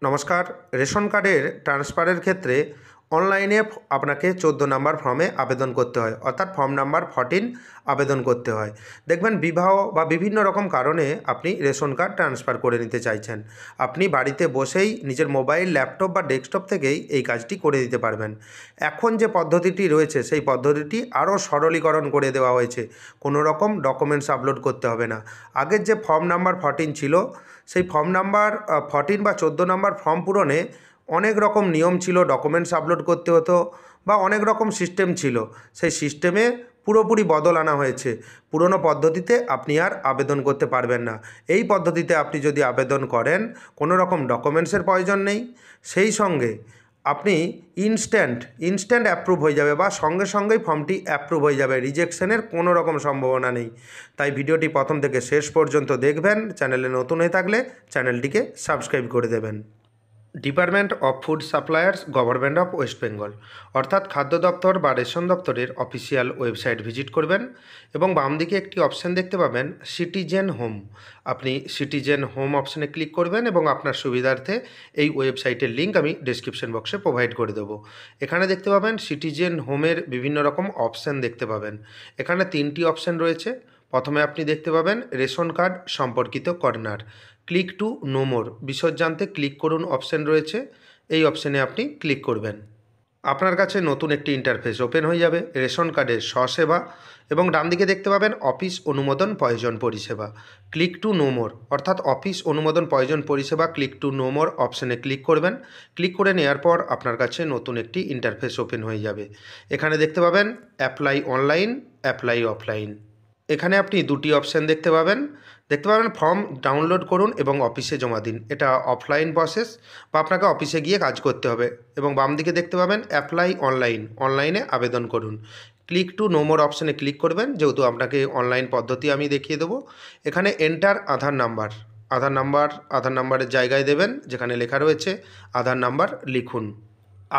নমস্কার। রেশন কার্ডের ট্রান্সফারের ক্ষেত্রে অনলাইনে আপনাকে 14 নাম্বার ফর্মে আবেদন করতে হয়, অর্থাৎ ফর্ম নাম্বার 14 আবেদন করতে হয়। দেখবেন বিবাহ বা বিভিন্ন রকম কারণে আপনি রেশন কার্ড ট্রান্সফার করে নিতে চাইছেন। আপনি বাড়িতে বসেই নিজের মোবাইল, ল্যাপটপ বা ডেস্কটপ থেকেই এই কাজটি করে দিতে পারবেন। এখন যে পদ্ধতিটি রয়েছে সেই পদ্ধতিটি আরও সরলীকরণ করে দেওয়া হয়েছে। কোনো রকম ডকুমেন্টস আপলোড করতে হবে না। আগের যে ফর্ম নাম্বার 14 ছিল, সেই ফর্ম নাম্বার 14 বা 14 নাম্বার ফর্ম পূরণে অনেক রকম নিয়ম ছিল, ডকুমেন্টস আপলোড করতে হতো বা অনেক রকম সিস্টেম ছিল। সেই সিস্টেমে পুরোপুরি বদল আনা হয়েছে। পুরনো পদ্ধতিতে আপনি আর আবেদন করতে পারবেন না। এই পদ্ধতিতে আপনি যদি আবেদন করেন, কোনো রকম ডকুমেন্টসের প্রয়োজন নেই, সেই সঙ্গে আপনি ইনস্ট্যান্ট অ্যাপ্রুভ হয়ে যাবে বা সঙ্গে সঙ্গেই ফর্মটি অ্যাপ্রুভ হয়ে যাবে। রিজেকশনের কোনো রকম সম্ভাবনা নেই। তাই ভিডিওটি প্রথম থেকে শেষ পর্যন্ত দেখবেন। চ্যানেলে নতুন হয়ে থাকলে চ্যানেলটিকে সাবস্ক্রাইব করে দেবেন। Department of food suppliers, government of West Bengal, অর্থাৎ খাদ্য দপ্তর বা রেশন দপ্তরের অফিসিয়াল ওয়েবসাইট ভিজিট করবেন এবং বাম দিকে একটি অপশান দেখতে পাবেন সিটিজেন হোম। আপনি সিটিজেন হোম অপশানে ক্লিক করবেন এবং আপনার সুবিধার্থে এই ওয়েবসাইটের লিঙ্ক আমি ডেসক্রিপশন বক্সে প্রোভাইড করে দেবো। এখানে দেখতে পাবেন সিটিজেন হোমের বিভিন্ন রকম অপশান দেখতে পাবেন। এখানে 3টি অপশান রয়েছে। প্রথমে আপনি দেখতে পাবেন রেশন কার্ড সম্পর্কিত corner, click to know more, বিশদ জানতে ক্লিক করুন অপশান রয়েছে। এই অপশানে আপনি ক্লিক করবেন। আপনার কাছে নতুন একটি ইন্টারফেস ওপেন হয়ে যাবে রেশন কার্ডের স্বসেবা, এবং ডান দিকে দেখতে পাবেন অফিস অনুমোদন প্রয়োজন পরিষেবা, ক্লিক টু নো মোর, অর্থাৎ অফিস অনুমোদন প্রয়োজন পরিষেবা ক্লিক টু নো মোর অপশানে ক্লিক করবেন। ক্লিক করে নেওয়ার পর আপনার কাছে নতুন একটি ইন্টারফেস ওপেন হয়ে যাবে। এখানে দেখতে পাবেন অ্যাপ্লাই অনলাইন, অ্যাপ্লাই অফলাইন। এখানে আপনি 2টি অপশান দেখতে পাবেন। ফর্ম ডাউনলোড করুন এবং অফিসে জমা দিন, এটা অফলাইন প্রসেস বা আপনাকে অফিসে গিয়ে কাজ করতে হবে। এবং বাম দিকে দেখতে পাবেন অ্যাপ্লাই অনলাইন, অনলাইনে আবেদন করুন। ক্লিক টু নো মোর অপশানে ক্লিক করবেন, যেহেতু আপনাকে অনলাইন পদ্ধতি আমি দেখিয়ে দেবো। এখানে এন্টার আধার নাম্বারের জায়গায় দেবেন যেখানে লেখা রয়েছে আধার নাম্বার লিখুন।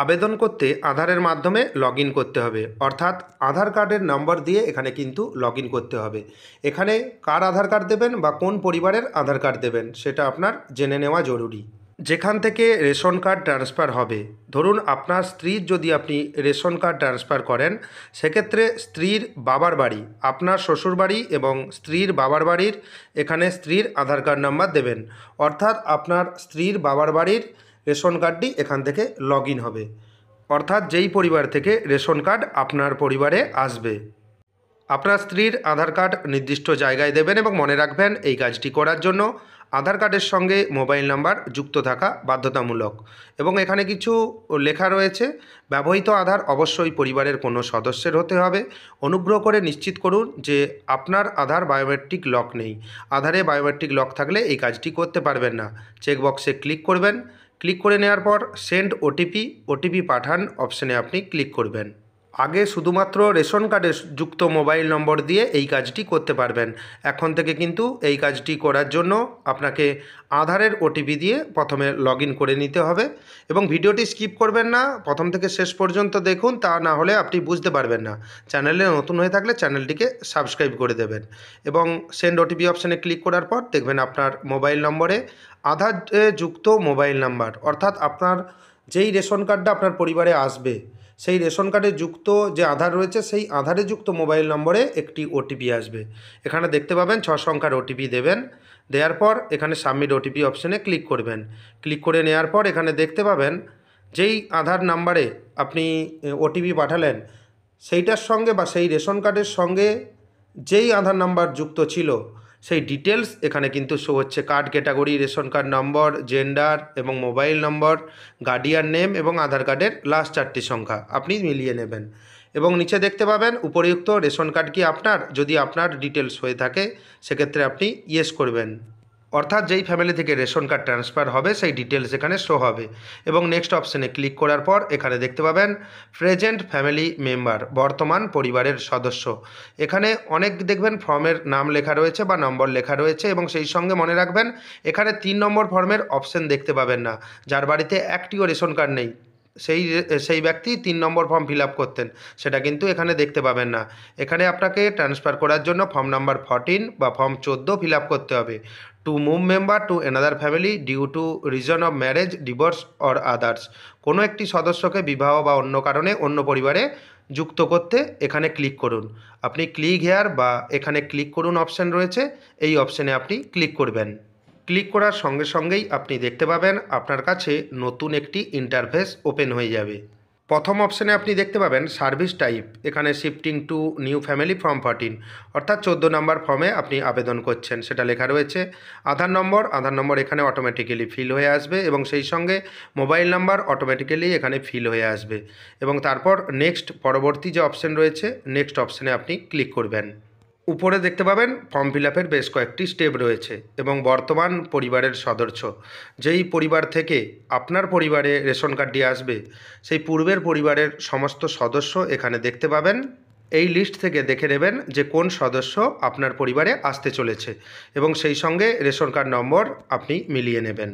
আবেদন করতে আধারের মাধ্যমে লগ ইন করতে হবে, অর্থাৎ আধার কার্ডের নম্বর দিয়ে এখানে কিন্তু লগ ইন করতে হবে। এখানে কার আধার কার্ড দেবেন বা কোন পরিবারের আধার কার্ড দেবেন সেটা আপনার জেনে নেওয়া জরুরি। যেখান থেকে রেশন কার্ড ট্রান্সফার হবে, ধরুন আপনার স্ত্রীর যদি আপনি রেশন কার্ড ট্রান্সফার করেন, সেক্ষেত্রে স্ত্রীর বাবার বাড়ি, আপনার শ্বশুর বাড়ি এবং স্ত্রীর বাবার বাড়ির এখানে স্ত্রীর আধার কার্ড নাম্বার দেবেন, অর্থাৎ আপনার স্ত্রীর বাবার বাড়ির রেশন কার্ডটি এখান থেকে লগ ইন হবে, অর্থাৎ যেই পরিবার থেকে রেশন কার্ড আপনার পরিবারে আসবে। আপনার স্ত্রীর আধার কার্ড নির্দিষ্ট জায়গায় দেবেন এবং মনে রাখবেন এই কাজটি করার জন্য আধার কার্ডের সঙ্গে মোবাইল নাম্বার যুক্ত থাকা বাধ্যতামূলক। এবং এখানে কিছু লেখা রয়েছে, ব্যবহৃত আধার অবশ্যই পরিবারের কোনো সদস্যের হতে হবে। অনুগ্রহ করে নিশ্চিত করুন যে আপনার আধার বায়োমেট্রিক লক নেই। আধারে বায়োমেট্রিক লক থাকলে এই কাজটি করতে পারবেন না। চেকবক্সে ক্লিক করবেন। ক্লিক করে নেওয়ার পর সেন্ড ওটিপি পাঠান অপশানে আপনি ক্লিক করবেন। আগে শুধুমাত্র রেশন কার্ডে যুক্ত মোবাইল নম্বর দিয়ে এই কাজটি করতে পারবেন। এখন থেকে কিন্তু এই কাজটি করার জন্য আপনাকে আধারের ওটিপি দিয়ে প্রথমে লগ ইন করে নিতে হবে। এবং ভিডিওটি স্কিপ করবেন না, প্রথম থেকে শেষ পর্যন্ত দেখুন, তা না হলে আপনি বুঝতে পারবেন না। চ্যানেলে নতুন হয়ে থাকলে চ্যানেলটিকে সাবস্ক্রাইব করে দেবেন এবং সেন্ড ওটিপি অপশানে ক্লিক করার পর দেখবেন আপনার মোবাইল নম্বরে আধারে যুক্ত মোবাইল নাম্বার, অর্থাৎ আপনার যেই রেশন কার্ডটা আপনার পরিবারে আসবে সেই রেশন কার্ডে যুক্ত যে আধার রয়েছে সেই আধারে যুক্ত মোবাইল নম্বরে একটি ওটিপি আসবে। এখানে দেখতে পাবেন 6 সংখ্যার ওটিপি দেবেন। দেওয়ার পর এখানে সাবমিট ওটিপি অপশানে ক্লিক করবেন। ক্লিক করে নেওয়ার পর এখানে দেখতে পাবেন যেই আধার নাম্বারে আপনি ওটিপি পাঠালেন সেইটার সঙ্গে বা সেই রেশন কার্ডের সঙ্গে যেই আধার নাম্বার যুক্ত ছিল সেই ডিটেলস এখানে কিন্তু শো হচ্ছে। কার্ড ক্যাটাগরি, রেশন কার্ড নম্বর, জেন্ডার এবং মোবাইল নম্বর, গার্ডিয়ান নেম এবং আধার কার্ডের লাস্ট 4টি সংখ্যা আপনি মিলিয়ে নেবেন। এবং নিচে দেখতে পাবেন উপরিউক্ত রেশন কার্ড কি আপনার, যদি আপনার ডিটেলস হয়ে থাকে সেক্ষেত্রে আপনি ইয়েস করবেন, অর্থাৎ যেই ফ্যামিলি থেকে রেশন কার্ড ট্রান্সফার হবে সেই ডিটেলস এখানে শো হবে। এবং নেক্সট অপশানে ক্লিক করার পর এখানে দেখতে পাবেন প্রেজেন্ট ফ্যামিলি মেম্বার, বর্তমান পরিবারের সদস্য। এখানে অনেক দেখবেন ফর্মের নাম লেখা রয়েছে বা নম্বর লেখা রয়েছে, এবং সেই সঙ্গে মনে রাখবেন এখানে 3 নম্বর ফর্মের অপশান দেখতে পাবেন না। যার বাড়িতে একটিও রেশন কার্ড নেই সেই ব্যক্তি 3 নম্বর ফর্ম ফিল আপ করতেন, সেটা কিন্তু এখানে দেখতে পাবেন না। এখানে আপনাকে ট্রান্সফার করার জন্য ফর্ম নাম্বার 14 বা ফর্ম 14 ফিল আপ করতে হবে। To move member to another family due to reason of marriage, divorce or others. কোনো একটি সদস্যকে বিবাহ বা অন্য কারণে অন্য পরিবারে যুক্ত করতে এখানে ক্লিক করুন। আপনি ক্লিক হেয়ার বা এখানে ক্লিক করুন অপশান রয়েছে, এই অপশানে আপনি ক্লিক করবেন। ক্লিক করার সঙ্গে সঙ্গেই আপনি দেখতে পাবেন আপনার কাছে নতুন একটি ইন্টারফেস ওপেন হয়ে যাবে। প্রথম অপশানে আপনি দেখতে পাবেন সার্ভিস টাইপ, এখানে shifting two new family form 14, অর্থাৎ 14 নম্বর ফর্মে আপনি আবেদন করছেন, সেটা লেখা রয়েছে। আধার নম্বর এখানে অটোমেটিক্যালি ফিল হয়ে আসবে এবং সেই সঙ্গে মোবাইল নাম্বার অটোমেটিক্যালি এখানে ফিল হয়ে আসবে এবং তারপর নেক্সট, পরবর্তী যে অপশান রয়েছে নেক্সট অপশানে আপনি ক্লিক করবেন। উপরে দেখতে পাবেন ফর্ম ফিল আপের বেশ কয়েকটি স্টেপ রয়েছে এবং বর্তমান পরিবারের সদস্য, যেই পরিবার থেকে আপনার পরিবারে রেশন কার্ডটি আসবে সেই পূর্বের পরিবারের সমস্ত সদস্য এখানে দেখতে পাবেন। এই লিস্ট থেকে দেখে নেবেন যে কোন সদস্য আপনার পরিবারে আসতে চলেছে এবং সেই সঙ্গে রেশন কার্ড নম্বর আপনি মিলিয়ে নেবেন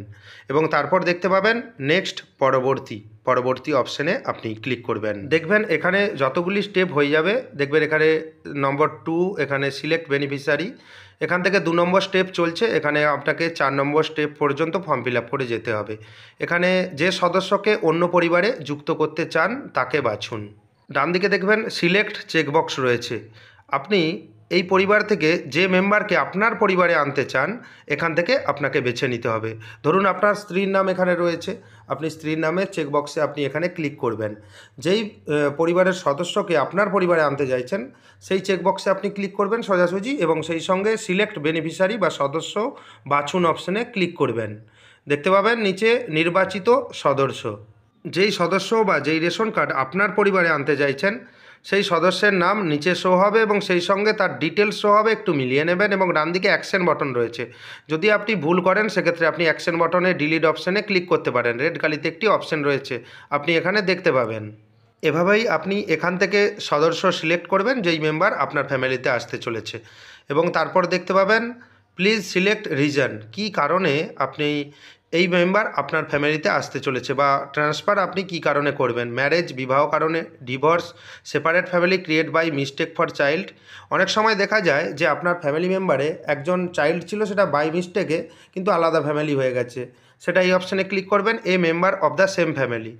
এবং তারপর দেখতে পাবেন নেক্সট, পরবর্তী অপশানে আপনি ক্লিক করবেন। দেখবেন এখানে যতগুলি স্টেপ হয়ে যাবে, দেখবেন এখানে নম্বর 2, এখানে সিলেক্ট বেনিফিশিয়ারি, এখান থেকে 2 নম্বর স্টেপ চলছে, এখানে আপনাকে 4 নম্বর স্টেপ পর্যন্ত ফর্ম ফিল আপ করে যেতে হবে। এখানে যে সদস্যকে অন্য পরিবারে যুক্ত করতে চান তাকে বাছুন। ডান দিকে দেখবেন সিলেক্ট চেকবক্স রয়েছে, আপনি এই পরিবার থেকে যে মেম্বারকে আপনার পরিবারে আনতে চান এখান থেকে আপনাকে বেছে নিতে হবে। ধরুন আপনার স্ত্রীর নাম এখানে রয়েছে, আপনি স্ত্রীর নামে চেকবক্সে আপনি এখানে ক্লিক করবেন। যেই পরিবারের সদস্যকে আপনার পরিবারে আনতে চাইছেন সেই চেকবক্সে আপনি ক্লিক করবেন সোজাসুজি এবং সেই সঙ্গে সিলেক্ট বেনিফিশিয়ারি বা সদস্য বাছুন অপশানে ক্লিক করবেন। দেখতে পাবেন নিচে নির্বাচিত সদস্য, যেই সদস্য বা যেই রেশন কার্ড আপনার পরিবারে আনতে চাইছেন সেই সদস্যের নাম নিচে শো হবে এবং সেই সঙ্গে তার ডিটেলস শো হবে, একটু মিলিয়ে নেবেন। এবং ডান দিকে অ্যাকশন বাটন রয়েছে, যদি আপনি ভুল করেন সেক্ষেত্রে আপনি অ্যাকশন বাটনে ডিলিট অপশানে ক্লিক করতে পারেন, রেড কালিতে একটি অপশান রয়েছে আপনি এখানে দেখতে পাবেন। এভাবেই আপনি এখান থেকে সদস্য সিলেক্ট করবেন যেই মেম্বার আপনার ফ্যামিলিতে আসতে চলেছে এবং তারপর দেখতে পাবেন প্লিজ সিলেক্ট রিজন, কী কারণে আপনি এই মেম্বার আপনার ফ্যামিলিতে আসতে চলেছে বা ট্রান্সফার আপনি কী কারণে করবেন। ম্যারেজ, বিবাহ কারণে, divorce, separate family create by mistake for child. অনেক সময় দেখা যায় যে আপনার ফ্যামিলি মেম্বারে একজন চাইল্ড ছিল, সেটা বাই মিস্টেকে কিন্তু আলাদা ফ্যামিলি হয়ে গেছে, সেটা এই অপশানে ক্লিক করবেন। A member of the same family,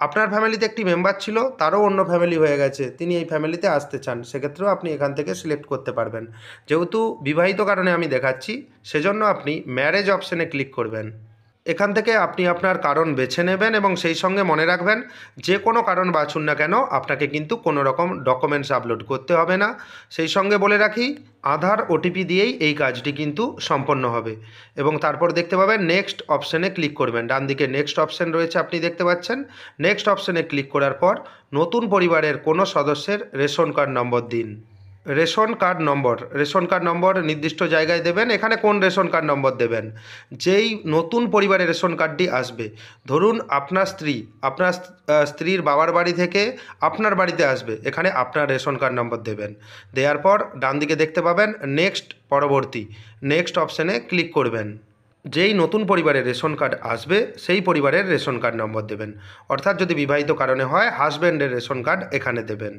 আপনার ফ্যামিলিতে একটি মেম্বার ছিল তারও অন্য ফ্যামিলি হয়ে গেছে, তিনি এই ফ্যামিলিতে আসতে চান, সেক্ষেত্রেও আপনি এখান থেকে সিলেক্ট করতে পারবেন। যেহেতু বিবাহিত কারণে আমি দেখাচ্ছি সেজন্য আপনি ম্যারেজ অপশানে ক্লিক করবেন। এখান থেকে আপনি আপনার কারণ বেছে নেবেন এবং সেই সঙ্গে মনে রাখবেন যে কোনো কারণ বাছুন না কেন আপনাকে কিন্তু কোনো রকম ডকুমেন্টস আপলোড করতে হবে না। সেই সঙ্গে বলে রাখি আধার ওটিপি দিয়েই এই কাজটি কিন্তু সম্পন্ন হবে এবং তারপর দেখতে পাবেন নেক্সট অপশানে ক্লিক করবেন। ডান দিকে নেক্সট অপশান রয়েছে আপনি দেখতে পাচ্ছেন, নেক্সট অপশানে ক্লিক করার পর নতুন পরিবারের কোনো সদস্যের রেশন কার্ড নম্বর দিন। রেশন কার্ড নম্বর নির্দিষ্ট জায়গায় দেবেন, এখানে কোন রেশন কার্ড নম্বর দেবেন। যেই নতুন পরিবারে রেশন কার্ডটি আসবে, ধরুন আপনার স্ত্রীর বাবার বাড়ি থেকে আপনার বাড়িতে আসবে, এখানে আপনার রেশন কার্ড নম্বর দেবেন। দেওয়ার পর ডান দিকে দেখতে পাবেন নেক্সট অপশানে ক্লিক করবেন। যেই নতুন পরিবারের রেশন কার্ড আসবে সেই পরিবারের রেশন কার্ড নম্বর দেবেন, অর্থাৎ যদি বিবাহিত কারণে হয় হাজব্যান্ডের রেশন কার্ড এখানে দেবেন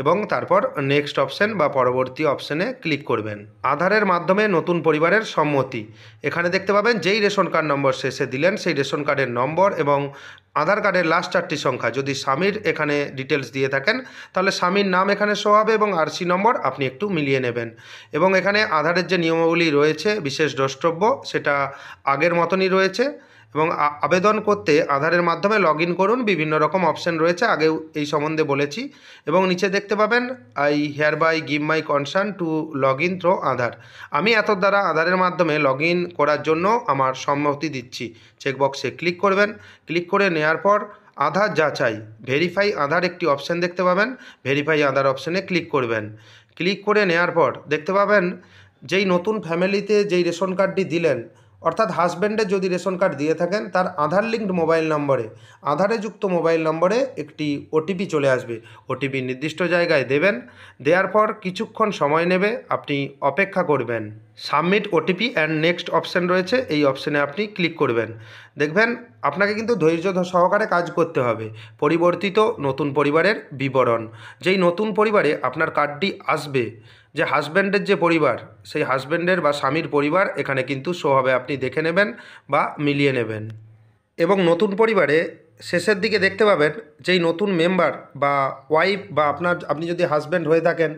এবং তারপর নেক্সট অপশান বা পরবর্তী অপশানে ক্লিক করবেন। আধারের মাধ্যমে নতুন পরিবারের সম্মতি, এখানে দেখতে পাবেন যেই রেশন কার্ড নম্বর শেষে দিলেন সেই রেশন কার্ডের নম্বর এবং আধার কার্ডের লাস্ট 4টি সংখ্যা, যদি স্বামীর এখানে ডিটেলস দিয়ে থাকেন তাহলে স্বামীর নাম এখানে শো হবে এবং আরসি নম্বর আপনি একটু মিলিয়ে নেবেন এবং এখানে আধারের যে নিয়মাবলী রয়েছে বিশেষ দ্রষ্টব্য সেটা আগের মতনই রয়েছে এবং আবেদন করতে আধারের মাধ্যমে লগ ইন করুন, বিভিন্ন রকম অপশান রয়েছে, আগেও এই সম্বন্ধে বলেছি এবং নিচে দেখতে পাবেন I hereby give my concern to log in through Aadhaar, আমি এত দ্বারা আধারের মাধ্যমে লগ ইন করার জন্য আমার সম্মতি দিচ্ছি, চেকবক্সে ক্লিক করবেন। ক্লিক করে নেওয়ার পর আধার যাচাই, ভেরিফাই আধার একটি অপশান দেখতে পাবেন, ভেরিফাই আধার অপশানে ক্লিক করবেন। ক্লিক করে নেওয়ার পর দেখতে পাবেন যেই নতুন ফ্যামিলিতে যেই রেশন কার্ডটি দিলেন অর্থাৎ হাজব্যান্ডের যদি রেশন কার্ড দিয়ে থাকেন তার আধার লিঙ্কড মোবাইল নম্বরে, আধারে যুক্ত মোবাইল নম্বরে একটি ওটিপি চলে আসবে। ওটিপি নির্দিষ্ট জায়গায় দেবেন, দেওয়ার পর কিছুক্ষণ সময় নেবে, আপনি অপেক্ষা করবেন। Submit OTP and next option রয়েছে, এই অপশানে আপনি ক্লিক করবেন। দেখবেন আপনাকে কিন্তু ধৈর্য সহকারে কাজ করতে হবে। পরিবর্তিত নতুন পরিবারের বিবরণ, যেই নতুন পরিবারে আপনার কার্ডটি আসবে, যে হাজব্যান্ডের যে পরিবার, সেই হাজব্যান্ডের বা স্বামীর পরিবার এখানে কিন্তু শো হবে, আপনি দেখে নেবেন বা মিলিয়ে নেবেন। এবং নতুন পরিবারে শেষের দিকে দেখতে পাবেন যেই নতুন মেম্বার বা ওয়াইফ বা আপনি যদি হাজব্যান্ড হয়ে থাকেন,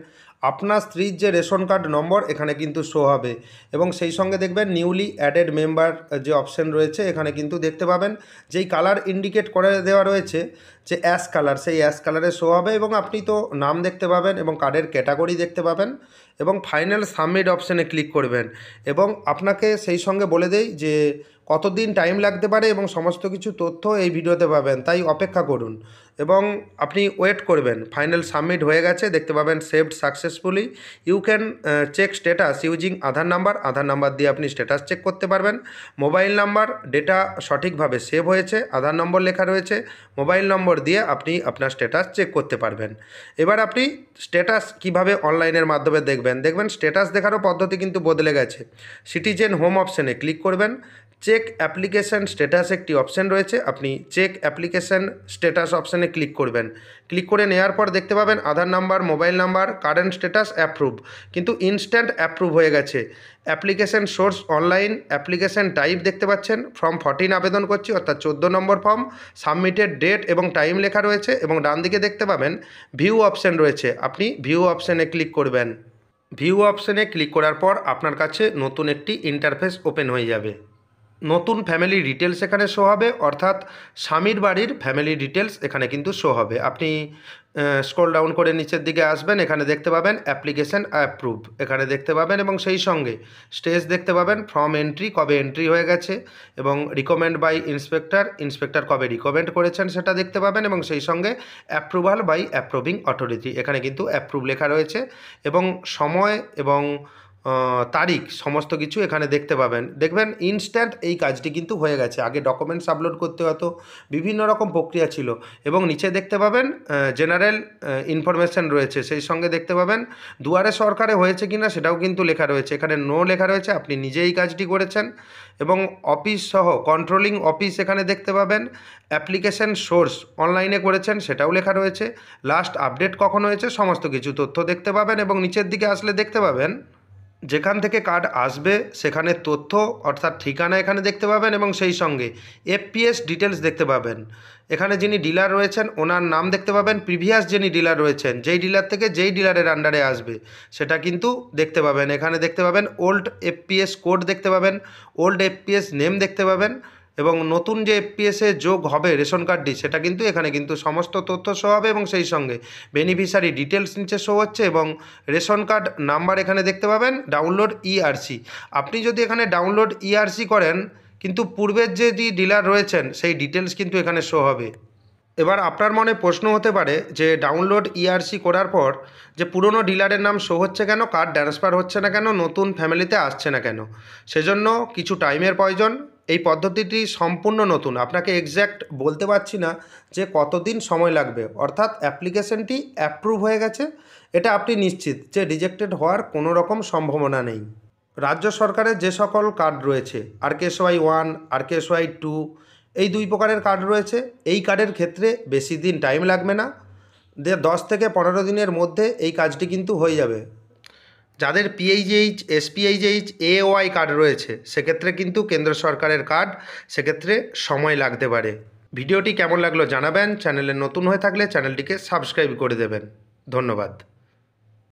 আপনার স্ত্রীর যে রেশন কার্ড নম্বর এখানে কিন্তু শো হবে। এবং সেই সঙ্গে দেখবেন নিউলি অ্যাডেড মেম্বার যে অপশান রয়েছে এখানে কিন্তু দেখতে পাবেন যেই কালার ইন্ডিকেট করে দেওয়া রয়েছে যে অ্যাশ কালার, সেই অ্যাশ কালারে শো হবে এবং আপনি তো নাম দেখতে পাবেন এবং কার্ডের ক্যাটাগরি দেখতে পাবেন এবং ফাইনাল সাবমিট অপশানে ক্লিক করবেন। এবং আপনাকে সেই সঙ্গে বলে দেই যে কতদিন টাইম লাগতে পারে এবং সমস্ত কিছু তথ্য এই ভিডিওতে পাবেন, তাই অপেক্ষা করুন এবং আপনি ওয়েট করবেন। ফাইনাল সাবমিট হয়ে গেছে, দেখতে পাবেন saved successfully. You can check status using Aadhaar number দিয়ে আপনি স্ট্যাটাস চেক করতে পারবেন। মোবাইল নাম্বার ডেটা সঠিকভাবে সেভ হয়েছে, আধার নম্বর লেখা রয়েছে, মোবাইল নম্বর দিয়ে আপনি আপনার স্ট্যাটাস চেক করতে পারবেন। এবার আপনি স্ট্যাটাস কিভাবে অনলাইনের মাধ্যমে দেখবেন স্ট্যাটাস দেখারও পদ্ধতি কিন্তু বদলে গেছে। সিটিজেন হোম অপশানে ক্লিক করবেন, চেক অ্যাপ্লিকেশান স্ট্যাটাস একটি অপশান রয়েছে, আপনি চেক অ্যাপ্লিকেশান স্ট্যাটাস অপশানে ক্লিক করবেন। ক্লিক করে নেওয়ার পর দেখতে পাবেন Aadhaar number, mobile number, current status approve, কিন্তু ইনস্ট্যান্ট অ্যাপ্রুভ হয়ে গেছে। Application source online, application type দেখতে পাচ্ছেন ফর্ম 14 আবেদন করছি, অর্থাৎ 14 নম্বর ফর্ম। সাবমিটেড ডেট এবং টাইম লেখা রয়েছে এবং ডান দিকে দেখতে পাবেন ভিউ অপশান রয়েছে, আপনি ভিউ অপশানে ক্লিক করবেন। ভিউ অপশানে ক্লিক করার পর আপনার কাছে নতুন একটি ইন্টারফেস ওপেন হয়ে যাবে। নতুন ফ্যামিলি ডিটেলস এখানে শো হবে, অর্থাৎ স্বামীর বাড়ির ফ্যামিলি ডিটেলস এখানে কিন্তু শো হবে। আপনি স্ক্রল ডাউন করে নিচের দিকে আসবেন, এখানে দেখতে পাবেন অ্যাপ্লিকেশান অ্যাপ্রুভ এখানে দেখতে পাবেন এবং সেই সঙ্গে স্টেজ দেখতে পাবেন ফর্ম এন্ট্রি কবে এন্ট্রি হয়ে গেছে এবং রিকমেন্ড বাই ইন্সপেক্টর কবে রিকমেন্ড করেছেন সেটা দেখতে পাবেন এবং সেই সঙ্গে অ্যাপ্রুভাল বাই অ্যাপ্রুভিং অথরিটি এখানে কিন্তু অ্যাপ্রুভ লেখা রয়েছে এবং সময় এবং তারিখ সমস্ত কিছু এখানে দেখতে পাবেন। দেখবেন ইনস্ট্যান্ট এই কাজটি কিন্তু হয়ে গেছে। আগে ডকুমেন্টস আপলোড করতে হতো, বিভিন্ন রকম প্রক্রিয়া ছিল। এবং নিচে দেখতে পাবেন জেনারেল ইনফরমেশান রয়েছে, সেই সঙ্গে দেখতে পাবেন দুয়ারে সরকারে হয়েছে কিনা সেটাও কিন্তু লেখা রয়েছে। এখানে নো লেখা রয়েছে, আপনি নিজেই কাজটি করেছেন। এবং অফিস সহ কন্ট্রোলিং অফিস এখানে দেখতে পাবেন। অ্যাপ্লিকেশান সোর্স অনলাইনে করেছেন সেটাও লেখা রয়েছে। লাস্ট আপডেট কখন হয়েছে সমস্ত কিছু তথ্য দেখতে পাবেন এবং নিচের দিকে আসলে দেখতে পাবেন যেখান থেকে কার্ড আসবে সেখানে তথ্য অর্থাৎ ঠিকানা এখানে দেখতে পাবেন এবং সেই সঙ্গে এফপিএস ডিটেলস দেখতে পাবেন। এখানে যিনি ডিলার রয়েছেন ওনার নাম দেখতে পাবেন, প্রিভিয়াস যিনি ডিলার রয়েছেন যেই ডিলার থেকে যেই ডিলারের আন্ডারে আসবে সেটা কিন্তু দেখতে পাবেন। এখানে দেখতে পাবেন ওল্ড এফপিএস কোড দেখতে পাবেন, ওল্ড এফপিএস নেম দেখতে পাবেন এবং নতুন যে এফপিএসে যোগ হবে রেশন কার্ডটি সেটা কিন্তু এখানে কিন্তু সমস্ত তথ্য শো হবে এবং সেই সঙ্গে বেনিফিশিয়ারি ডিটেলস নিচে শো হচ্ছে এবং রেশন কার্ড নাম্বার এখানে দেখতে পাবেন। ডাউনলোড ইআরসি, আপনি যদি এখানে ডাউনলোড ইআরসি করেন কিন্তু পূর্বের যে ডিলার রয়েছেন সেই ডিটেলস কিন্তু এখানে শো হবে। এবার আপনার মনে প্রশ্ন হতে পারে যে ডাউনলোড ইআরসি করার পর যে পুরনো ডিলারের নাম শো হচ্ছে কেন, কার্ড ট্রান্সফার হচ্ছে না কেন, নতুন ফ্যামিলিতে আসছে না কেন? সেজন্য কিছু টাইমের প্রয়োজন। এই পদ্ধতিটি সম্পূর্ণ নতুন, আপনাকে এক্স্যাক্ট বলতে পারছি না যে কতদিন সময় লাগবে। অর্থাৎ অ্যাপ্লিকেশনটি অ্যাপ্রুভ হয়ে গেছে, এটা আপনি নিশ্চিত যে রিজেক্টেড হওয়ার কোনো রকম সম্ভাবনা নেই। রাজ্য সরকারের যে সকল কার্ড রয়েছে RKSY 1, RKSY 2 এই 2 প্রকারের কার্ড রয়েছে, এই কার্ডের ক্ষেত্রে বেশি দিন টাইম লাগবে না, 10 থেকে 15 দিনের মধ্যে এই কাজটি কিন্তু হয়ে যাবে। যাদের PHH, SPHH, AOI কার্ড রয়েছে সেক্ষেত্রে কিন্তু কেন্দ্র সরকারের কার্ড, সেক্ষেত্রে সময় লাগতে পারে। ভিডিওটি কেমন লাগলো জানাবেন, চ্যানেলে নতুন হয়ে থাকলে চ্যানেলটিকে সাবস্ক্রাইব করে দেবেন। ধন্যবাদ।